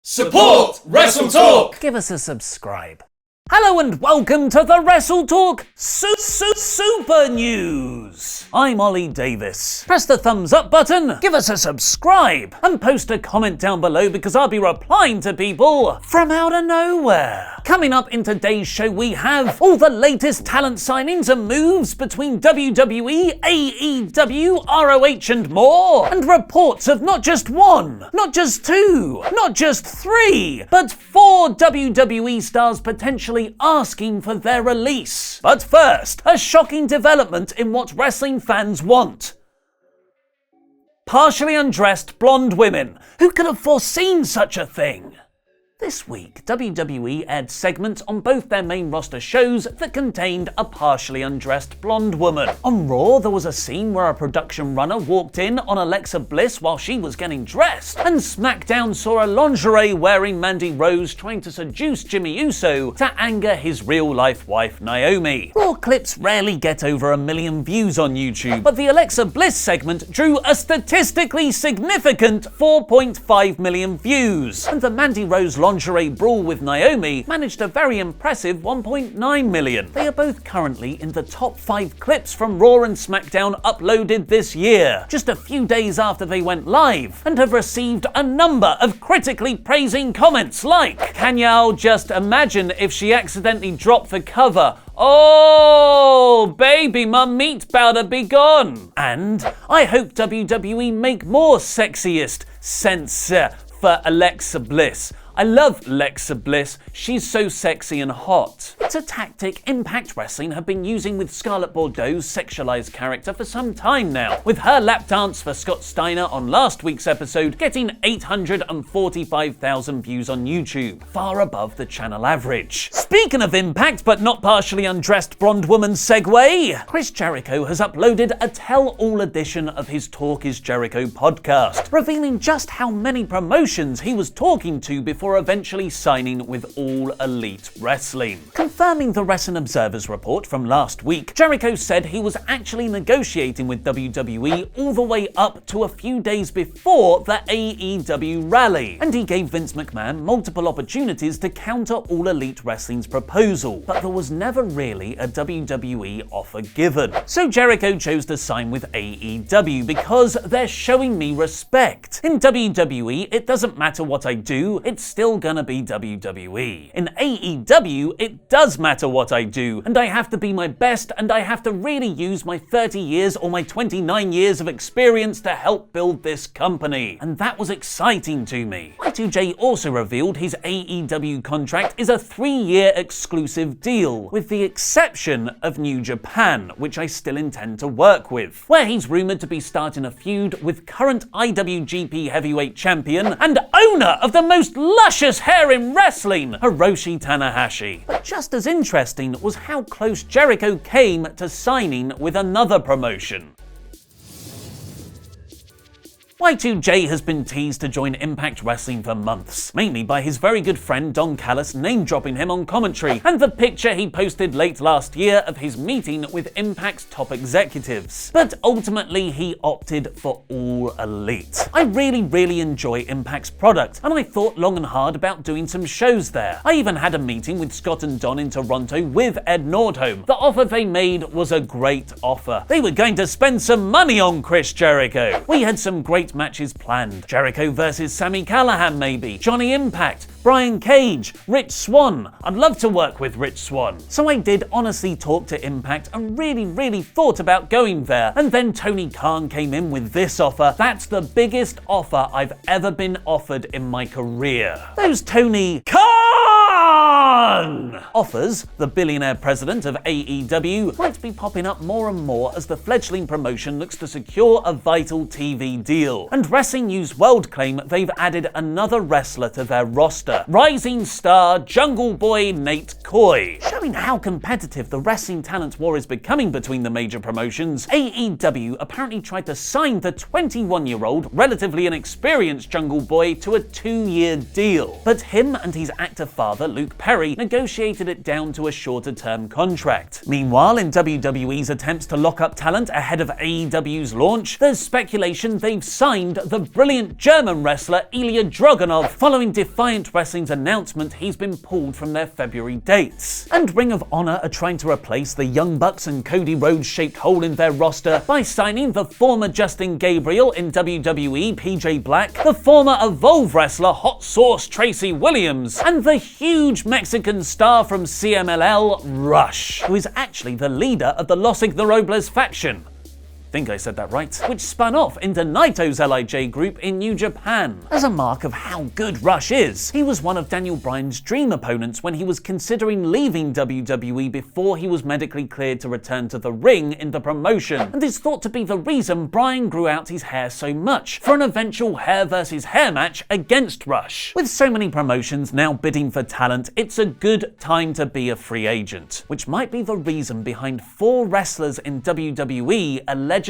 Support WrestleTalk! Give us a subscribe. Hello and welcome to the WrestleTalk Super News. I'm Ollie Davis. Press the thumbs up button, give us a subscribe, and post a comment down below because I'll be replying to people from out of nowhere. Coming up in today's show, we have all the latest talent signings and moves between WWE, AEW, ROH, and more, and reports of not just one, not just two, not just three, but 4 WWE stars potentially asking for their release. But first, a shocking development in what wrestling fans want. Partially undressed blonde women. Who could have foreseen such a thing? This week, WWE aired segments on both their main roster shows that contained a partially undressed blonde woman. On Raw, there was a scene where a production runner walked in on Alexa Bliss while she was getting dressed, and SmackDown saw a lingerie-wearing Mandy Rose trying to seduce Jimmy Uso to anger his real-life wife Naomi. Raw clips rarely get over 1 million views on YouTube, but the Alexa Bliss segment drew a statistically significant 4.5 million views, and the Mandy Rose lingerie brawl with Naomi managed a very impressive 1.9 million. They are both currently in the top 5 clips from Raw and SmackDown uploaded this year, just a few days after they went live, and have received a number of critically praising comments like, "Can y'all just imagine if she accidentally dropped the cover? Oh, baby, my meat powder be gone." And, "I hope WWE make more sexiest sense for Alexa Bliss. I love Alexa Bliss, she's so sexy and hot." It's a tactic Impact Wrestling have been using with Scarlett Bordeaux's sexualized character for some time now, with her lap dance for Scott Steiner on last week's episode getting 845,000 views on YouTube, far above the channel average. Speaking of Impact but not partially undressed blonde woman segue, Chris Jericho has uploaded a tell-all edition of his Talk is Jericho podcast, revealing just how many promotions he was talking to before eventually signing with All Elite Wrestling. Confirming the Wrestling Observer's report from last week, Jericho said he was actually negotiating with WWE all the way up to a few days before the AEW rally, and he gave Vince McMahon multiple opportunities to counter All Elite Wrestling's proposal, but there was never really a WWE offer given. So Jericho chose to sign with AEW because they're showing me respect. In WWE, it doesn't matter what I do, it's still gonna be WWE. In AEW, it does matter what I do, and I have to be my best, and I have to really use my 30 years or my 29 years of experience to help build this company. And that was exciting to me. Y2J also revealed his AEW contract is a 3-year exclusive deal, with the exception of New Japan, which I still intend to work with, where he's rumored to be starting a feud with current IWGP Heavyweight Champion and owner of the most luscious hair in wrestling, Hiroshi Tanahashi. But just as interesting was how close Jericho came to signing with another promotion. Y2J has been teased to join Impact Wrestling for months, mainly by his very good friend Don Callis name-dropping him on commentary, and the picture he posted late last year of his meeting with Impact's top executives. But ultimately, he opted for All Elite. I really enjoy Impact's product, and I thought long and hard about doing some shows there. I even had a meeting with Scott and Don in Toronto with Ed Nordholm. The offer they made was a great offer. They were going to spend some money on Chris Jericho. We had some great matches planned. Jericho versus Sami Callihan maybe, Johnny Impact, Brian Cage, Rich Swann. I'd love to work with Rich Swann. So I did honestly talk to Impact and really thought about going there. And then Tony Khan came in with this offer. That's the biggest offer I've ever been offered in my career. Those Tony Khan offers, the billionaire president of AEW, might be popping up more and more as the fledgling promotion looks to secure a vital TV deal. And Wrestling News World claim they've added another wrestler to their roster, rising star Jungle Boy Nate Coy. Showing how competitive the wrestling talent war is becoming between the major promotions, AEW apparently tried to sign the 21-year-old, relatively inexperienced Jungle Boy to a 2-year deal. But him and his actor father, Luke Perry, Perry negotiated it down to a shorter-term contract. Meanwhile, in WWE's attempts to lock up talent ahead of AEW's launch, there's speculation they've signed the brilliant German wrestler Ilya Dragunov following Defiant Wrestling's announcement he's been pulled from their February dates. And Ring of Honor are trying to replace the Young Bucks and Cody Rhodes-shaped hole in their roster by signing the former Justin Gabriel in WWE PJ Black, the former Evolve wrestler Hot Sauce Tracy Williams, and the huge Mexican star from CMLL, Rush, who is actually the leader of the Los Ignorables faction. I think I said that right, which spun off into Naito's LIJ group in New Japan. As a mark of how good Rush is, he was one of Daniel Bryan's dream opponents when he was considering leaving WWE before he was medically cleared to return to the ring in the promotion, and is thought to be the reason Bryan grew out his hair so much for an eventual hair versus hair match against Rush. With so many promotions now bidding for talent, it's a good time to be a free agent, which might be the reason behind 4 wrestlers in WWE allegedly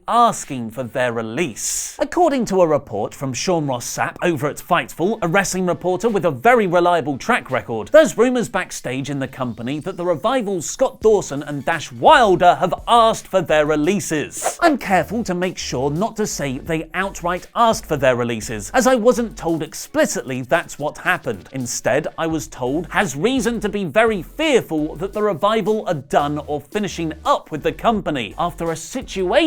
asking for their release. According to a report from Sean Ross Sapp over at Fightful, a wrestling reporter with a very reliable track record, there's rumours backstage in the company that the Revival's Scott Dawson and Dash Wilder have asked for their releases. I'm careful to make sure not to say they outright asked for their releases, as I wasn't told explicitly that's what happened. Instead, I was told has reason to be very fearful that the Revival are done or finishing up with the company after a situation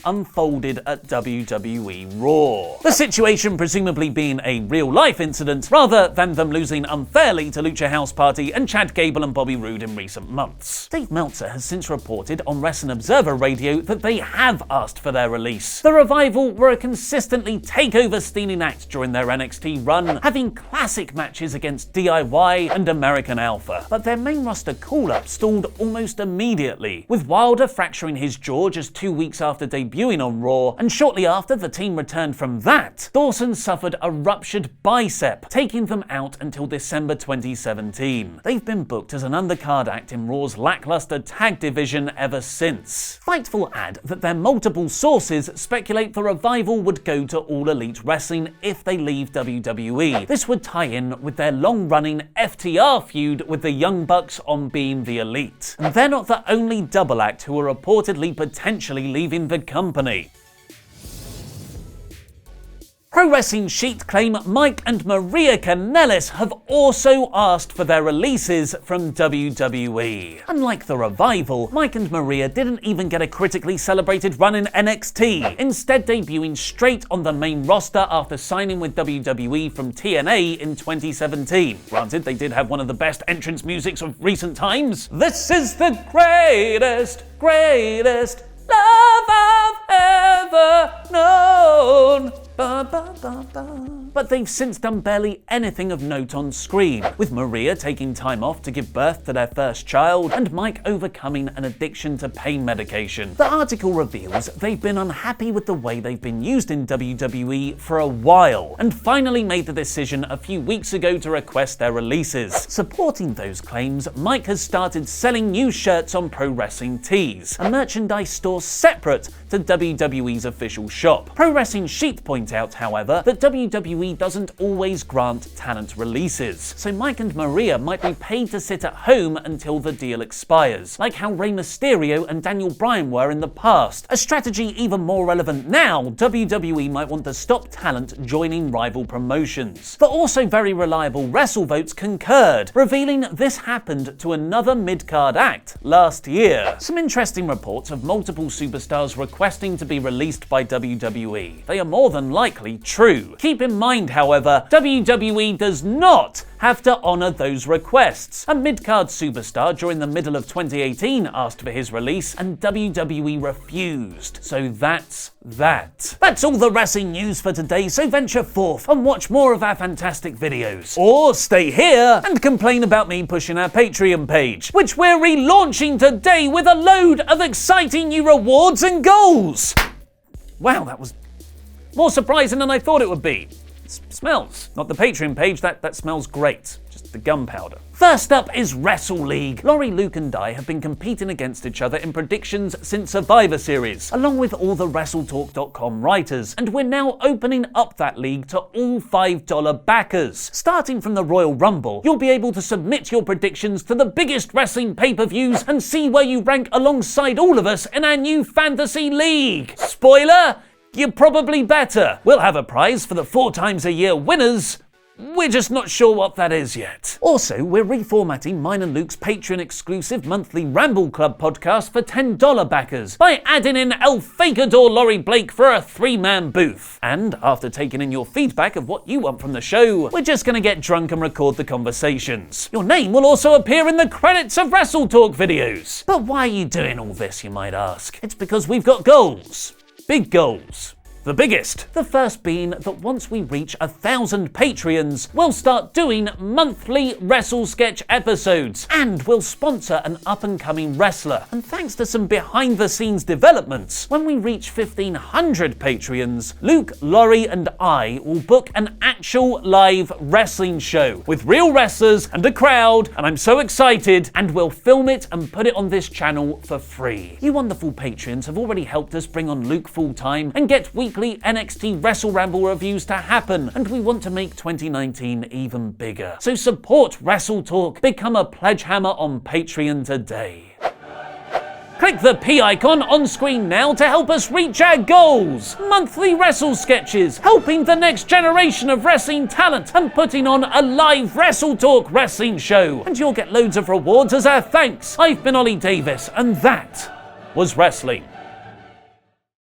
unfolded at WWE Raw. The situation presumably being a real-life incident rather than them losing unfairly to Lucha House Party and Chad Gable and Bobby Roode in recent months. Dave Meltzer has since reported on Wrestling Observer Radio that they have asked for their release. The Revival were a consistently takeover-stealing act during their NXT run, having classic matches against DIY and American Alpha. But their main roster call-up stalled almost immediately, with Wilder fracturing his jaw just 2 weeks after debuting on Raw, and shortly after the team returned from that, Dawson suffered a ruptured bicep, taking them out until December 2017. They've been booked as an undercard act in Raw's lackluster tag division ever since. Fightful add that their multiple sources speculate the Revival would go to All Elite Wrestling if they leave WWE. This would tie in with their long-running FTR feud with the Young Bucks on Being the Elite. And they're not the only double act who are reportedly potentially leaving the company. Pro Wrestling Sheet claim Mike and Maria Kanellis have also asked for their releases from WWE. Unlike the Revival, Mike and Maria didn't even get a critically celebrated run in NXT, instead debuting straight on the main roster after signing with WWE from TNA in 2017. Granted, they did have one of the best entrance musics of recent times. This is the greatest love I've ever known. Ba, ba, ba, ba. But they've since done barely anything of note on screen, with Maria taking time off to give birth to their first child and Mike overcoming an addiction to pain medication. The article reveals they've been unhappy with the way they've been used in WWE for a while and finally made the decision a few weeks ago to request their releases. Supporting those claims, Mike has started selling new shirts on Pro Wrestling Tees, a merchandise store separate to WWE's official shop. Pro Wrestling Sheet point out, however, that WWE doesn't always grant talent releases, so Mike and Maria might be paid to sit at home until the deal expires, like how Rey Mysterio and Daniel Bryan were in the past. A strategy even more relevant now, WWE might want to stop talent joining rival promotions. The also very reliable WrestleVotes concurred, revealing this happened to another mid-card act last year. Some interesting reports of multiple superstars requesting to be released by WWE. They are more than likely true. Keep in mind, however, WWE does not have to honour those requests. A mid-card superstar during the middle of 2018 asked for his release and WWE refused. So that's that. That's all the wrestling news for today, so venture forth and watch more of our fantastic videos. Or stay here and complain about me pushing our Patreon page, which we're relaunching today with a load of exciting new rewards and goals. Wow, that was more surprising than I thought it would be. Smells. Not the Patreon page, that smells great. Just the gunpowder. First up is Wrestle League. Laurie, Luke and I have been competing against each other in predictions since Survivor Series, along with all the WrestleTalk.com writers, and we're now opening up that league to all $5 backers. Starting from the Royal Rumble, you'll be able to submit your predictions to the biggest wrestling pay-per-views and see where you rank alongside all of us in our new fantasy league. Spoiler? You're probably better. We'll have a prize for the 4 times a year winners. We're just not sure what that is yet. Also, we're reformatting mine and Luke's Patreon exclusive monthly Ramble Club podcast for $10 backers by adding in El Fakador Laurie Blake for a 3-man booth. And after taking in your feedback of what you want from the show, we're just gonna get drunk and record the conversations. Your name will also appear in the credits of WrestleTalk videos. But why are you doing all this, you might ask? It's because we've got goals. Big goals. The biggest. The first being that once we reach 1,000 Patreons, we'll start doing monthly Wrestle Sketch episodes, and we'll sponsor an up-and-coming wrestler. And thanks to some behind-the-scenes developments, when we reach 1,500 Patreons, Luke, Laurie, and I will book an actual live wrestling show with real wrestlers and a crowd, and I'm so excited, and we'll film it and put it on this channel for free. You wonderful Patreons have already helped us bring on Luke full-time and get weekly NXT Wrestle Ramble reviews to happen, and we want to make 2019 even bigger. So support Wrestle Talk, become a pledge hammer on Patreon today. Click the P icon on screen now to help us reach our goals. Monthly Wrestle Sketches, helping the next generation of wrestling talent and putting on a live Wrestle Talk wrestling show. And you'll get loads of rewards as our thanks. I've been Ollie Davis, and that was wrestling.